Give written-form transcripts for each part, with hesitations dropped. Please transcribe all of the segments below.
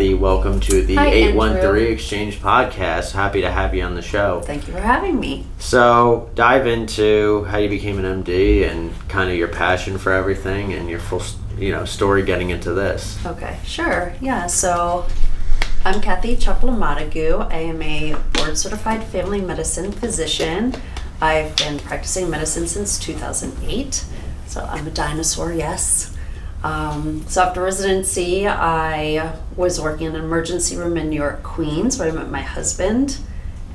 Cathy. Welcome to the Hi, 813 Andrew. Exchange Podcast. Happy to have you on the show. Thank you for having me. So, dive into how you became an MD and kind of your passion for everything and your full, story getting into this. Okay, sure. Yeah, so I'm Cathy Chapala-Montague. I am a board-certified family medicine physician. I've been practicing medicine since 2008, so I'm a dinosaur, yes. So after residency, I was working in an emergency room in New York, Queens, where I met my husband,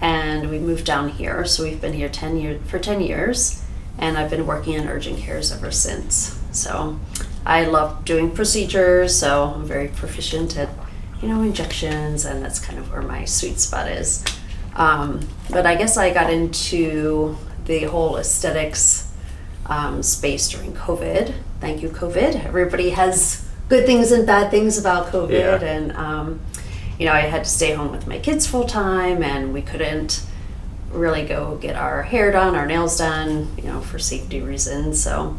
and we moved down here. So we've been here 10 years, and I've been working in urgent cares ever since. So I love doing procedures, so I'm very proficient at, injections, and that's kind of where my sweet spot is. But I guess I got into the whole aesthetics space during COVID. Thank you, COVID. Everybody has good things and bad things about COVID. Yeah. And, I had to stay home with my kids full time, and we couldn't really go get our hair done, our nails done, for safety reasons. So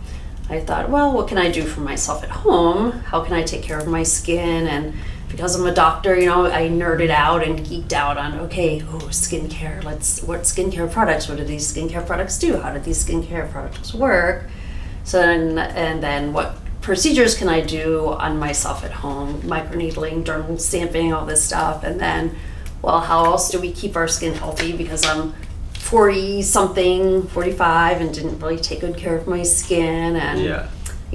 I thought, well, what can I do for myself at home? How can I take care of my skin? And because I'm a doctor, I nerded out and geeked out on, skincare. What skincare products? What do these skincare products do? How do these skincare products work? So then what procedures can I do on myself at home? Microneedling, dermal stamping, all this stuff. And then, well, how else do we keep our skin healthy? Because I'm 40-something, 45, and didn't really take good care of my skin. And,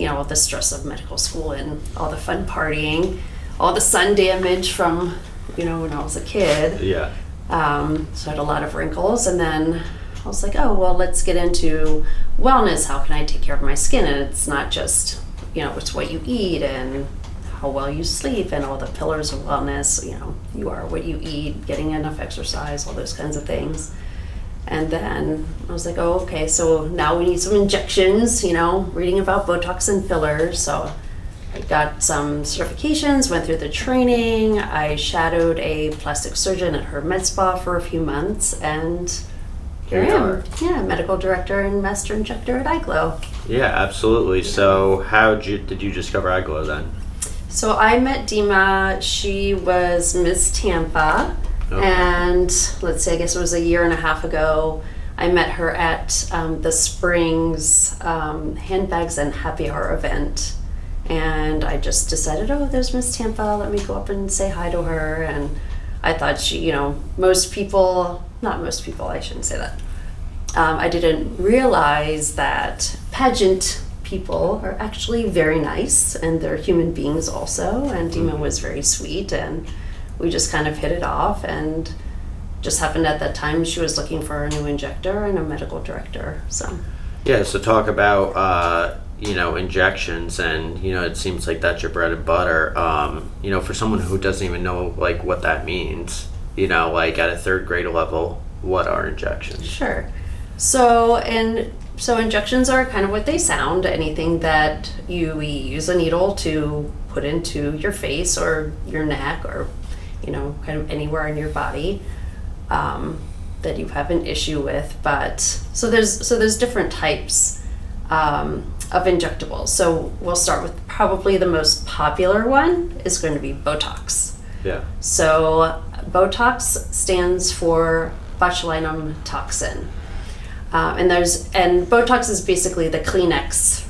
all the stress of medical school and all the fun partying. All the sun damage from, when I was a kid. Yeah. So I had a lot of wrinkles, and then I was like, let's get into wellness. How can I take care of my skin? And it's not just, it's what you eat and how well you sleep and all the pillars of wellness. You are what you eat, getting enough exercise, all those kinds of things. And then I was like, so now we need some injections, reading about Botox and fillers. So I got some certifications, went through the training. I shadowed a plastic surgeon at her med spa for a few months, and here I am. Yeah, medical director and master injector at iGlow. Yeah, absolutely. Yeah. So how did you discover iGlow then? So I met Dima. She was Miss Tampa, and I guess it was a year and a half ago. I met her at the Springs Handbags and Happy Hour event. And I just decided, there's Miss Tampa, let me go up and say hi to her. And I thought she, not most people, I shouldn't say that. I didn't realize that pageant people are actually very nice, and they're human beings also. And Dima was very sweet, and we just kind of hit it off. And just happened at that time she was looking for a new injector and a medical director. So talk about injections, and it seems like that's your bread and butter. For someone who doesn't even know what that means, at a third grade level, what are injections? Sure. So injections are kind of what they sound. Anything that we use a needle to put into your face or your neck or kind of anywhere in your body that you have an issue with. But so there's different types of injectables. So we'll start with probably the most popular one is going to be Botox. Yeah. So Botox stands for botulinum toxin. And Botox is basically the Kleenex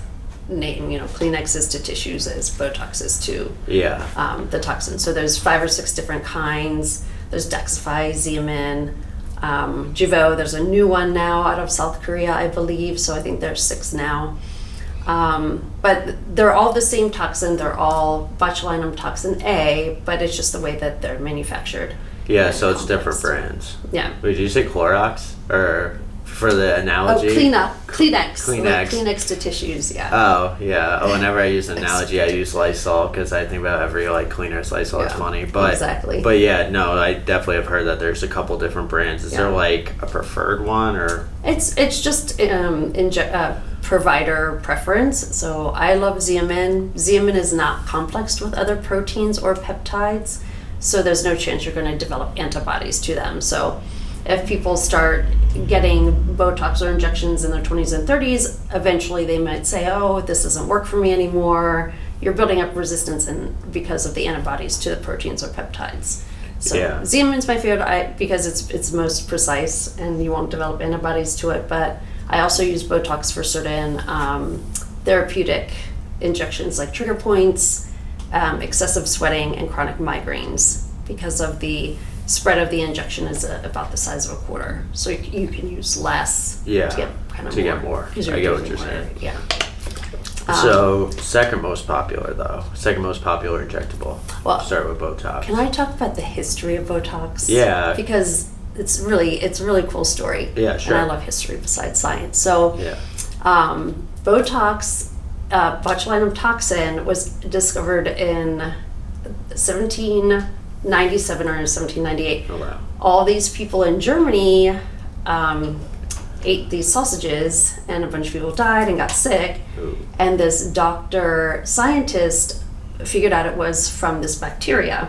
name. Kleenex is to tissues as Botox is to the toxin. So there's 5 or 6 different kinds. There's Daxxify, Xeomin, Jeuveau. There's a new one now out of South Korea, I believe. So I think there's 6 now. But they're all the same toxin. They're all botulinum toxin A, but it's just the way that they're manufactured. Yeah, so it's different brands. Yeah. Wait, did you say Clorox? Or for the analogy? Kleenex. Kleenex. Like Kleenex to tissues, yeah. Oh, yeah. Whenever I use an analogy, I use Lysol because I think about every cleaner Lysol. It's funny. But, exactly. But yeah, no, I definitely have heard that there's a couple different brands. Is there a preferred one or? It's just provider preference. So I love Xeomin. Xeomin is not complexed with other proteins or peptides, so there's no chance you're going to develop antibodies to them. So if people start getting Botox or injections in their 20s and 30s, eventually they might say, this doesn't work for me anymore. you're building up resistance because of the antibodies to the proteins or peptides. So Xeomin's my favorite because it's most precise and you won't develop antibodies to it. But I also use Botox for certain therapeutic injections like trigger points, excessive sweating, and chronic migraines because of the spread of the injection is about the size of a quarter. So you can use less to get kind of more. I get what you're saying. Yeah. So second most popular injectable. Well, start with Botox. Can I talk about the history of Botox? Yeah. Because it's a really cool story. Yeah, sure. And I love history besides science. So Botox, botulinum toxin, was discovered in 1797 or 1798. Oh, wow. All these people in Germany ate these sausages, and a bunch of people died and got sick. Ooh. And this scientist figured out it was from this bacteria.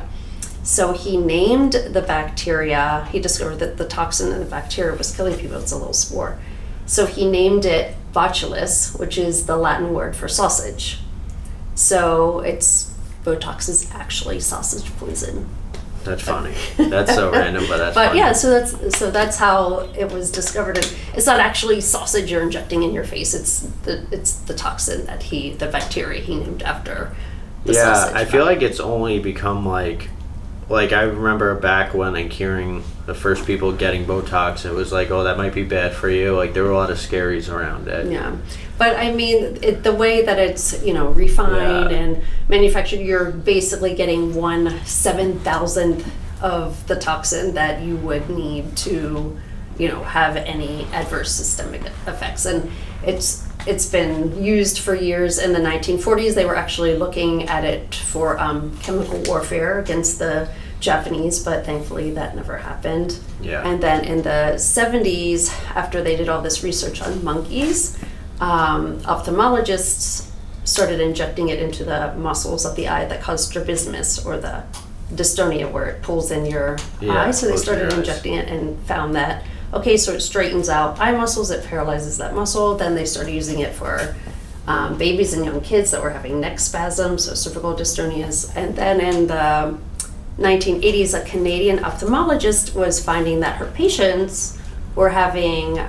So he named the bacteria, he discovered that the toxin in the bacteria was killing people. It's a little spore. So he named it botulus, which is the Latin word for sausage. So Botox is actually sausage poison. That's funny. That's so random, but that's funny. Yeah, so that's how it was discovered. And it's not actually sausage you're injecting in your face. It's the toxin that the bacteria he named after the sausage. Yeah, I feel like it's only become like I remember back when hearing the first people getting Botox, it was like, oh, that might be bad for you. Like there were a lot of scaries around it. Yeah, but I mean, the way that it's refined and manufactured, you're basically getting 1/7,000th of the toxin that you would need to, have any adverse systemic effects. And it's been used for years. In the 1940s, they were actually looking at it for chemical warfare against the Japanese, but thankfully that never happened. Yeah. And then in the 70s, after they did all this research on monkeys, ophthalmologists started injecting it into the muscles of the eye that cause strabismus, or the dystonia, where it pulls in your eye. So they started injecting it and found that, okay, so it straightens out eye muscles, it paralyzes that muscle. Then they started using it for babies and young kids that were having neck spasms, so cervical dystonias. And then in the 1980s, a Canadian ophthalmologist was finding that her patients were having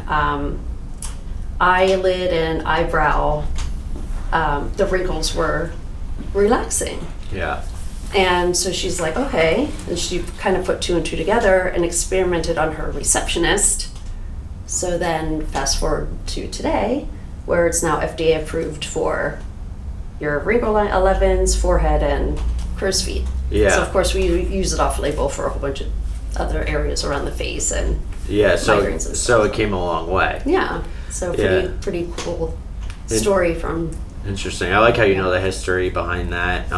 eyelid and eyebrow, the wrinkles were relaxing. Yeah. And so she's like, okay. And she kind of put two and two together and experimented on her receptionist. So then fast forward to today, where it's now FDA approved for your wrinkle 11s, forehead, and crow's feet. Yeah. So of course we use it off label for a whole bunch of other areas around the face and migraines and so it came a long way. Yeah. So pretty cool story from. Interesting. I like how you know the history behind that.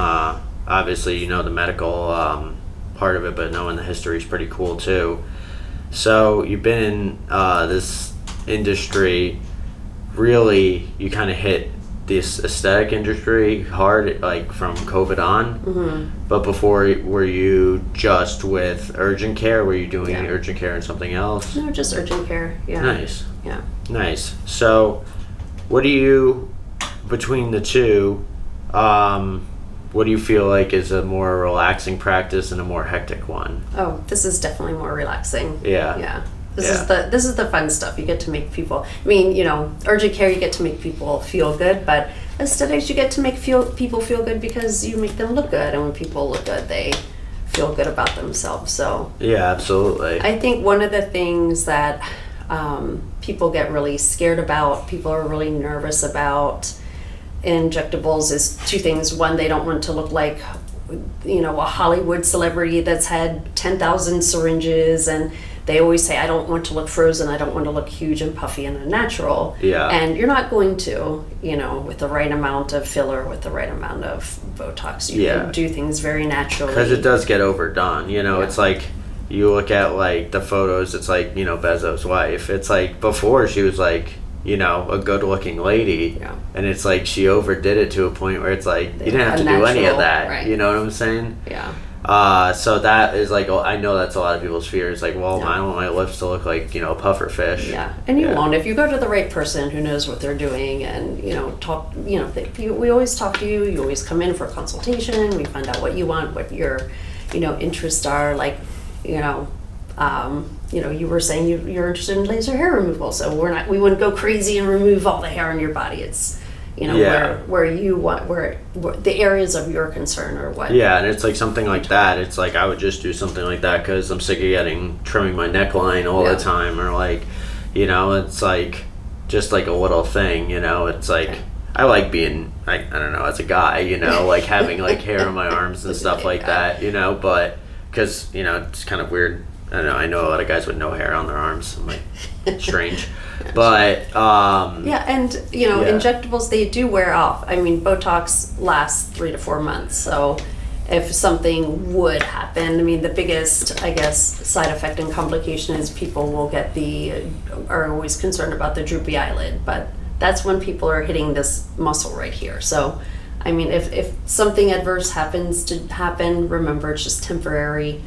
Obviously, you know the medical part of it, but knowing the history is pretty cool too. So you've been in this industry. Really, you kind of hit this aesthetic industry hard, like from COVID on. Mm-hmm. But before, were you just with urgent care? Were you doing urgent care and something else? No, just urgent care. Yeah. Nice. Yeah. Nice. So, what do you, between the two, what do you feel like is a more relaxing practice and a more hectic one? Oh, this is definitely more relaxing. Yeah. Yeah. This is the fun stuff. You get to make people, urgent care, you get to make people feel good, but aesthetics, you get to make people feel good because you make them look good, and when people look good, they feel good about themselves. So yeah, absolutely. I think one of the things that people get really scared about, people are really nervous about injectables is two things. One, they don't want to look like a Hollywood celebrity that's had 10,000 syringes, and they always say, I don't want to look frozen, I don't want to look huge and puffy and unnatural. Yeah. And you're not going to, with the right amount of filler, with the right amount of Botox. You can do things very naturally. Because it does get overdone, it's like, you look at like the photos, it's like, Bezos' wife. It's like before she was like, a good looking lady. Yeah. And it's like she overdid it to a point where it's like, you didn't have to do any of that. Right. You know what I'm saying? Yeah. So that is like, I know that's a lot of people's fears. Like, well, Yeah. I don't want my lips to look like, a puffer fish. Yeah, and you Yeah. won't if you go to the right person who knows what they're doing, and talk. We always talk to you. You always come in for a consultation. We find out what you want, what your, interests are. Like, you were saying you're interested in laser hair removal, so we wouldn't go crazy and remove all the hair on your body. It's Yeah. where you want where the areas of your concern or what. Yeah, and it's like something like that. It's like I would just do something like that because I'm sick of trimming my neckline all Yeah. the time, or like, it's like just like a little thing. It's like I like being I don't know, as a guy, like having like hair on my arms and stuff like that, but because it's kind of weird. I know a lot of guys with no hair on their arms. I'm like, strange. But Yeah, and injectables, they do wear off. I mean, Botox lasts 3 to 4 months. So if something would happen, I mean, the biggest, I guess, side effect and complication is people will are always concerned about the droopy eyelid, but that's when people are hitting this muscle right here. So I mean, if something adverse happens to happen, remember it's just temporary.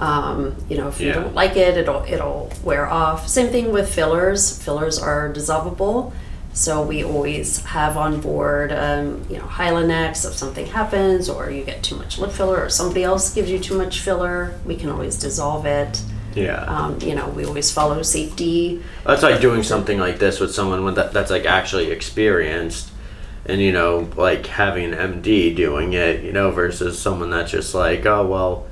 If you don't like it, it'll wear off. Same thing with fillers. Fillers are dissolvable, so we always have on board, Hylenex. If something happens, or you get too much lip filler, or somebody else gives you too much filler, we can always dissolve it. Yeah. We always follow safety. That's like doing something like this with someone that's like actually experienced, and like having an MD doing it, versus someone that's just like, oh well,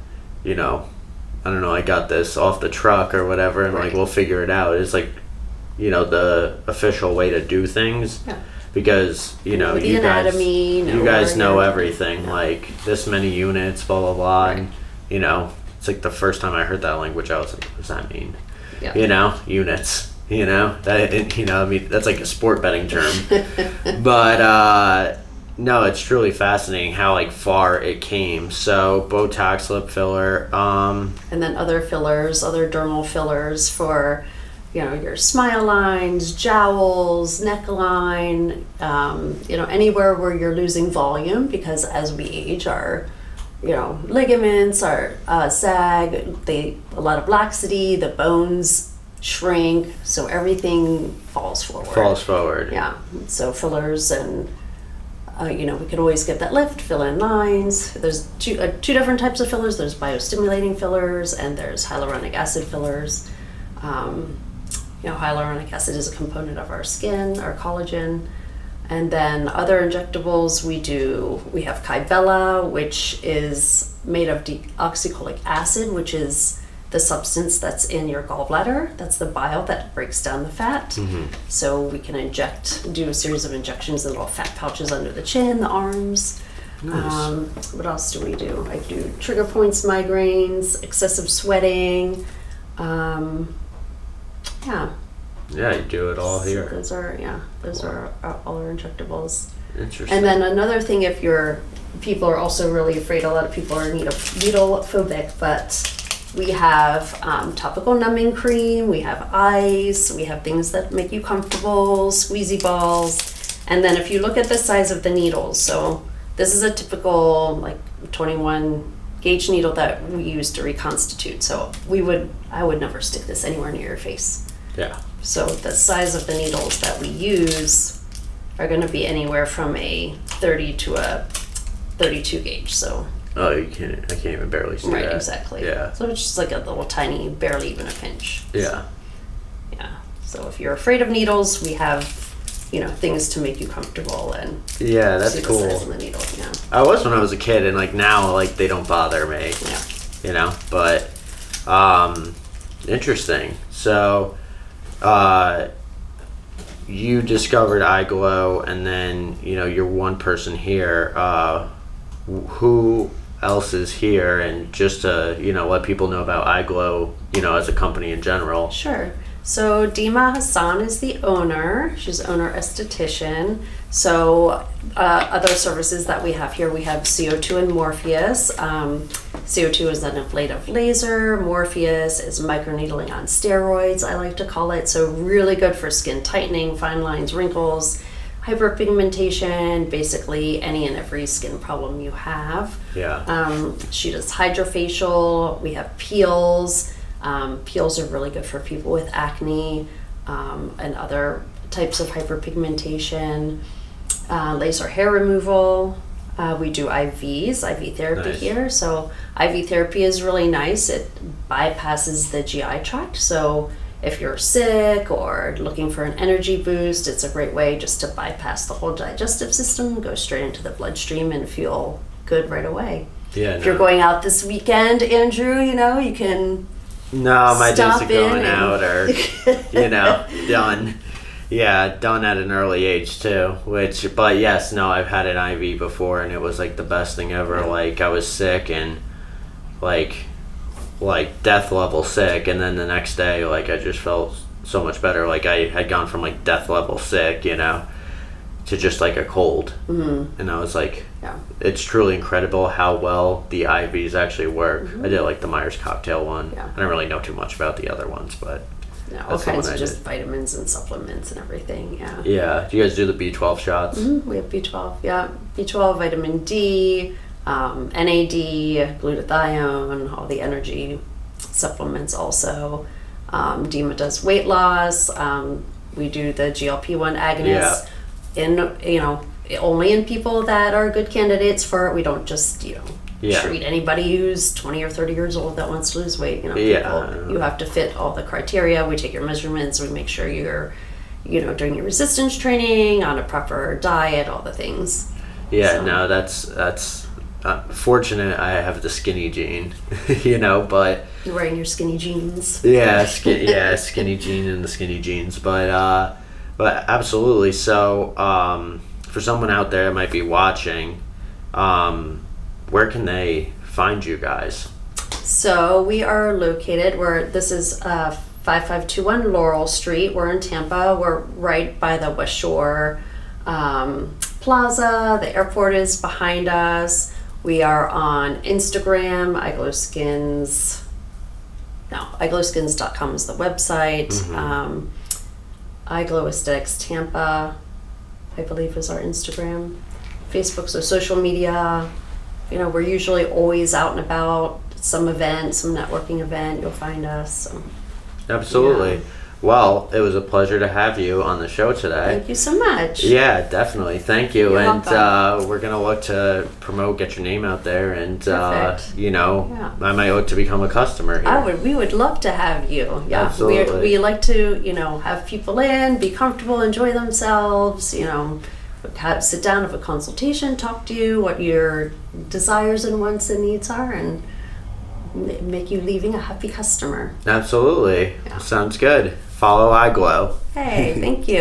I don't know, I got this off the truck or whatever, and like we'll figure it out. It's like, the official way to do things, because the anatomy, you guys know everything, like this many units, blah blah blah, and it's like the first time I heard that language, I was like, what does that mean? Yeah. Units. That I mean, that's like a sport betting term, but no, it's truly fascinating how like far it came. So Botox, lip filler, and then other fillers, other dermal fillers for, your smile lines, jowls, neckline, anywhere where you're losing volume, because as we age, our, ligaments are sag, a lot of laxity, the bones shrink, so everything falls forward. Yeah, so fillers and. We could always get that lift, fill in lines. There's two different types of fillers. There's biostimulating fillers and there's hyaluronic acid fillers. Hyaluronic acid is a component of our skin, our collagen. And then other injectables, we have Kybella, which is made of deoxycholic acid, which is the substance that's in your gallbladder. That's the bile that breaks down the fat. Mm-hmm. So we can do a series of injections in little fat pouches under the chin, the arms. Nice. What else do we do? I do trigger points, migraines, excessive sweating. Yeah, you do it all here. So those are all our injectables. Interesting. And then another thing, people are also really afraid, a lot of people are needle phobic, but we have topical numbing cream, we have ice, we have things that make you comfortable, squeezy balls. And then if you look at the size of the needles, so this is a typical like 21 gauge needle that we use to reconstitute. So I would never stick this anywhere near your face. Yeah. So the size of the needles that we use are going to be anywhere from a 30 to a 32 gauge. So. Oh, I can't even barely see that. Right, exactly. Yeah. So it's just like a little tiny, barely even a pinch. Yeah. Yeah. So if you're afraid of needles, we have, things to make you comfortable and that's see cool. the size of the needle. Yeah. I was when I was a kid, and like now, like they don't bother me. Yeah. But interesting. So, you discovered iGlow, and then you're one person here. Who else is here, and just to let people know about iGlow, as a company in general. Sure. So Dima Hassan is the owner. She's owner esthetician. So other services that we have here, we have CO2 and Morpheus. CO2 is an ablative laser. Morpheus is microneedling on steroids, I like to call it. So really good for skin tightening, fine lines, wrinkles. hyperpigmentation, basically any and every skin problem you have. Yeah. She does hydrofacial. We have peels. Peels are really good for people with acne and other types of hyperpigmentation. Laser hair removal. We do IV therapy Nice. here. So IV therapy is really nice. It bypasses the GI tract. So if you're sick or looking for an energy boost, it's a great way just to bypass the whole digestive system, go straight into the bloodstream and feel good right away. Yeah. If you're going out this weekend, Andrew, you can No, my days stop of going in out are, done. Yeah, done at an early age too. But yes, no, I've had an IV before, and it was like the best thing ever. Like I was sick and like death level sick, and then the next day, like I just felt so much better. Like I had gone from like death level sick, to just like a cold, and I was like, Yeah. it's truly incredible how well the IVs actually work. I did like the Myers cocktail one. Yeah. I don't really know too much about the other ones, but all that's the kinds one of I just did. vitamins and supplements and everything. Yeah. Yeah. Do you guys do the B12 shots? We have B12. Yeah, B12, vitamin D, NAD, glutathione, all the energy supplements also. Dima does weight loss. We do the GLP-1 agonist only in people that are good candidates for it. We don't just, treat anybody who's 20 or 30 years old that wants to lose weight. People, you have to fit all the criteria. We take your measurements. We make sure you're, doing your resistance training, on a proper diet, all the things. Yeah, So- no, that's fortunate I have the skinny gene, but You're wearing your skinny jeans. skinny gene and the skinny jeans, but absolutely. So, for someone out there that might be watching, where can they find you guys? So we are located this is 5521 Laurel Street. We're in Tampa. We're right by the West Shore Plaza. The airport is behind us. We are on Instagram, iGlowskins.com is the website. iGlow Aesthetics Tampa, I believe, is our Instagram. Facebook, so social media. We're usually always out and about. Some event, some networking event, you'll find us. So. Absolutely. Yeah. Well, it was a pleasure to have you on the show today. Thank you so much. Yeah, definitely. Thank you. You're and welcome. we're gonna look to promote, get your name out there, and Perfect. I might look to become a customer here. We would love to have you. Yeah, Absolutely. We like to, have people in, be comfortable, enjoy themselves. Sit down, have a consultation, talk to you, what your desires and wants and needs are, and make you leaving a happy customer. Absolutely. Yeah. Sounds good. Follow iGlow. Hey, thank you.